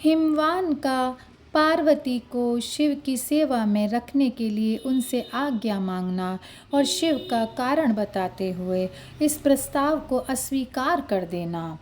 हिमवान का पार्वती को शिव की सेवा में रखने के लिए उनसे आज्ञा मांगना और शिव का कारण बताते हुए इस प्रस्ताव को अस्वीकार कर देना।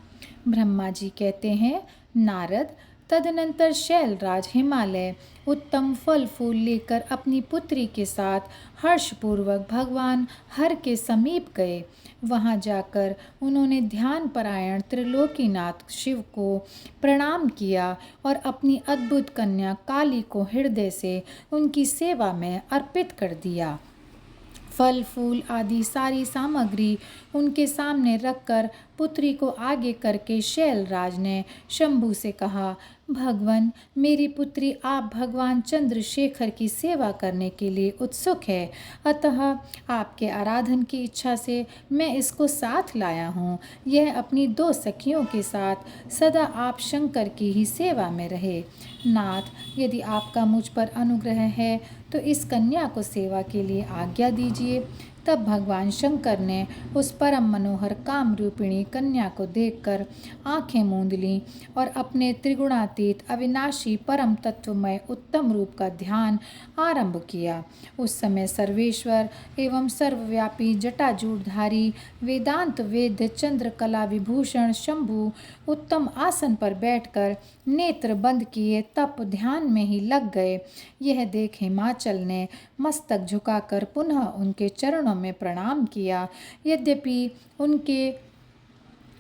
ब्रह्मा जी कहते हैं, नारद, तदनंतर शैलराज हिमालय उत्तम फल फूल लेकर अपनी पुत्री के साथ हर्षपूर्वक भगवान हर के समीप गए। वहां जाकर उन्होंने ध्यान परायण त्रिलोकीनाथ शिव को प्रणाम किया और अपनी अद्भुत कन्या काली को हृदय से उनकी सेवा में अर्पित कर दिया। फल फूल आदि सारी सामग्री उनके सामने रखकर पुत्री को आगे करके शैलराज ने शंभु से कहा, भगवान, मेरी पुत्री आप भगवान चंद्रशेखर की सेवा करने के लिए उत्सुक है, अतः आपके आराधन की इच्छा से मैं इसको साथ लाया हूँ। यह अपनी 2 सखियों के साथ सदा आप शंकर की ही सेवा में रहे। नाथ, यदि आपका मुझ पर अनुग्रह है तो इस कन्या को सेवा के लिए आज्ञा दीजिए। तब भगवान शंकर ने उस परम मनोहर काम रूपिणी कन्या को देखकर आंखें मूंद लीं और अपने त्रिगुणातीत अविनाशी परम तत्वमय उत्तम रूप का ध्यान आरंभ किया। उस समय सर्वेश्वर एवं सर्वव्यापी जटाजूटधारी वेदांत वेद्य चंद्रकला विभूषण शंभु उत्तम आसन पर बैठकर नेत्र बंद किए तप ध्यान में ही लग गए। यह देख हिमाचल ने मस्तक झुकाकर पुनः उनके चरणों में प्रणाम किया। यद्यपि उनके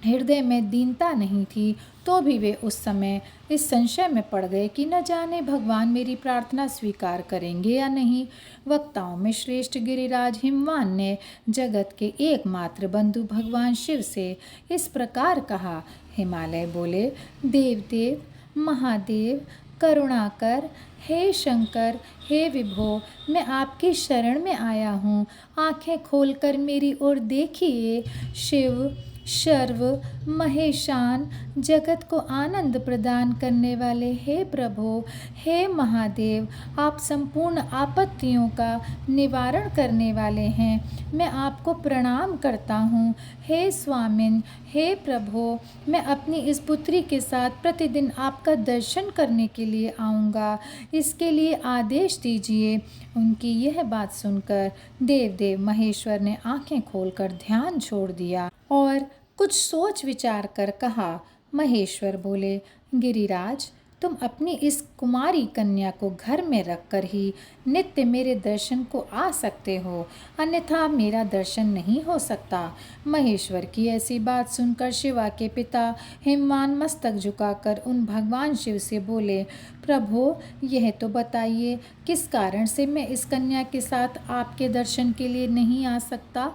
हृदय में दीनता नहीं थी, तो भी वे उस समय इस संशय में पड़ गए कि न जाने भगवान मेरी प्रार्थना स्वीकार करेंगे या नहीं। वक्ताओं में श्रेष्ठ गिरिराज हिमवान ने जगत के एकमात्र बंधु भगवान शिव से इस प्रकार कहा। हिमालय बोले, देवदेव, महादेव, करुणाकर, हे शंकर, हे विभो, मैं आपकी शरण में आया हूँ। आंखें खोलकर मेरी ओर देखिए। शिव, सर्व महेशान, जगत को आनंद प्रदान करने वाले हे प्रभो, हे महादेव, आप संपूर्ण आपत्तियों का निवारण करने वाले हैं। मैं आपको प्रणाम करता हूँ। हे स्वामिन, हे प्रभो, मैं अपनी इस पुत्री के साथ प्रतिदिन आपका दर्शन करने के लिए आऊँगा, इसके लिए आदेश दीजिए। उनकी यह बात सुनकर देवदेव महेश्वर ने आंखें खोलकर ध्यान छोड़ दिया और कुछ सोच विचार कर कहा। महेश्वर बोले, गिरिराज, तुम अपनी इस कुमारी कन्या को घर में रखकर ही नित्य मेरे दर्शन को आ सकते हो, अन्यथा मेरा दर्शन नहीं हो सकता। महेश्वर की ऐसी बात सुनकर शिवा के पिता हिमवान मस्तक झुकाकर उन भगवान शिव से बोले, प्रभो, यह तो बताइए किस कारण से मैं इस कन्या के साथ आपके दर्शन के लिए नहीं आ सकता?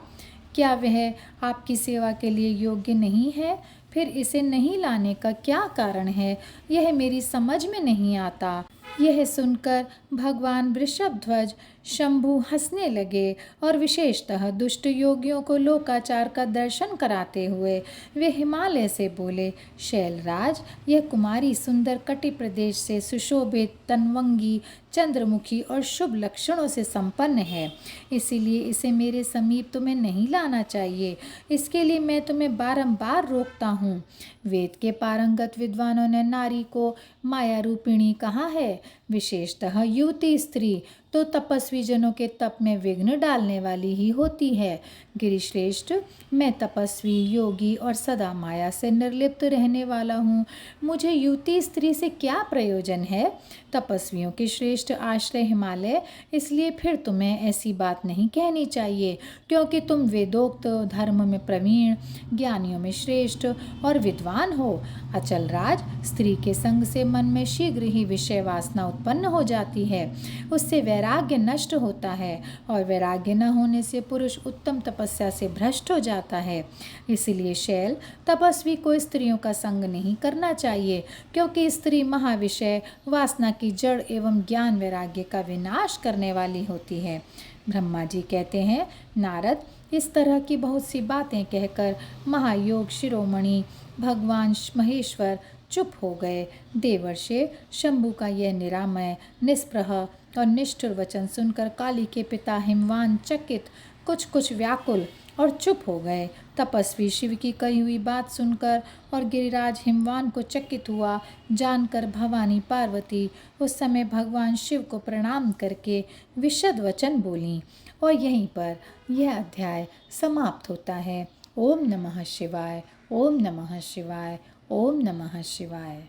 क्या वह आपकी सेवा के लिए योग्य नहीं है? फिर इसे नहीं लाने का क्या कारण है? यह मेरी समझ में नहीं आता। यह सुनकर भगवान वृषभध्वज शंभु हंसने लगे और विशेषतः दुष्ट योगियों को लोकाचार का दर्शन कराते हुए वे हिमालय से बोले, शैलराज, यह कुमारी सुंदर कटि प्रदेश से सुशोभित, तनवंगी, चंद्रमुखी और शुभ लक्षणों से संपन्न है, इसीलिए इसे मेरे समीप तुम्हें नहीं लाना चाहिए। इसके लिए मैं तुम्हें बारंबार रोकता हूँ। वेद के पारंगत विद्वानों ने नारी को माया रूपिणी कहा है। विशेषतः युवती स्त्री तो तपस्वी जनों के तप में विघ्न डालने वाली ही होती है। गिरिश्रेष्ठ, मैं तपस्वी, योगी और सदा माया से निर्लिप्त रहने वाला हूँ। मुझे युवती स्त्री से क्या प्रयोजन है? तपस्वियों के श्रेष्ठ आश्रय हिमालय, इसलिए फिर तुम्हें ऐसी बात नहीं कहनी चाहिए, क्योंकि तुम वेदोक्त धर्म में प्रवीण, ज्ञानियों में श्रेष्ठ और विद्वान हो। अचल राज, स्त्री के संग से मन में शीघ्र ही विषय वासना उत्पन्न हो जाती है, उससे वैराग्य नष्ट होता है और वैराग्य न होने से पुरुष उत्तम तपस्या से भ्रष्ट हो जाता है। इसीलिए शैल, तपस्वी को स्त्रियों का संग नहीं करना चाहिए, क्योंकि स्त्री महाविषय वासना की जड़ एवं ज्ञान वैराग्य का विनाश करने वाली होती है। ब्रह्मा जी कहते हैं, नारद, इस तरह की बहुत सी बातें कहकर महायोग शिरोमणि भगवान महेश्वर चुप हो गए। देवर्षि शंभु का यह निरामय, निष्प्रह और निष्ठुर वचन सुनकर काली के पिता हिमवान चकित, कुछ व्याकुल और चुप हो गए। तपस्वी शिव की कही हुई बात सुनकर और गिरिराज हिमवान को चकित हुआ जानकर भवानी पार्वती उस समय भगवान शिव को प्रणाम करके विशद वचन बोलीं। और यहीं पर यह अध्याय समाप्त होता है। ओम नमः शिवाय, ओम नमः शिवाय, ओम नमः शिवाय।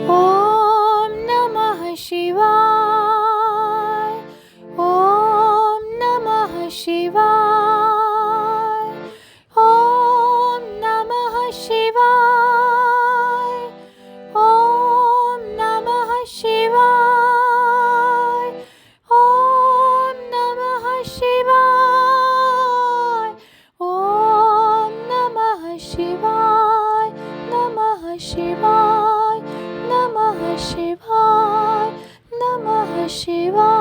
ओम नमः शिवाय, ओम नमः शिवाय, ओम नमः शिवाय, ओम नमः शिवाय, ओम नमः शिवाय, ओम नमः शिवाय, नमः शिवाय, नमः शिवाय, नमः शिवाय।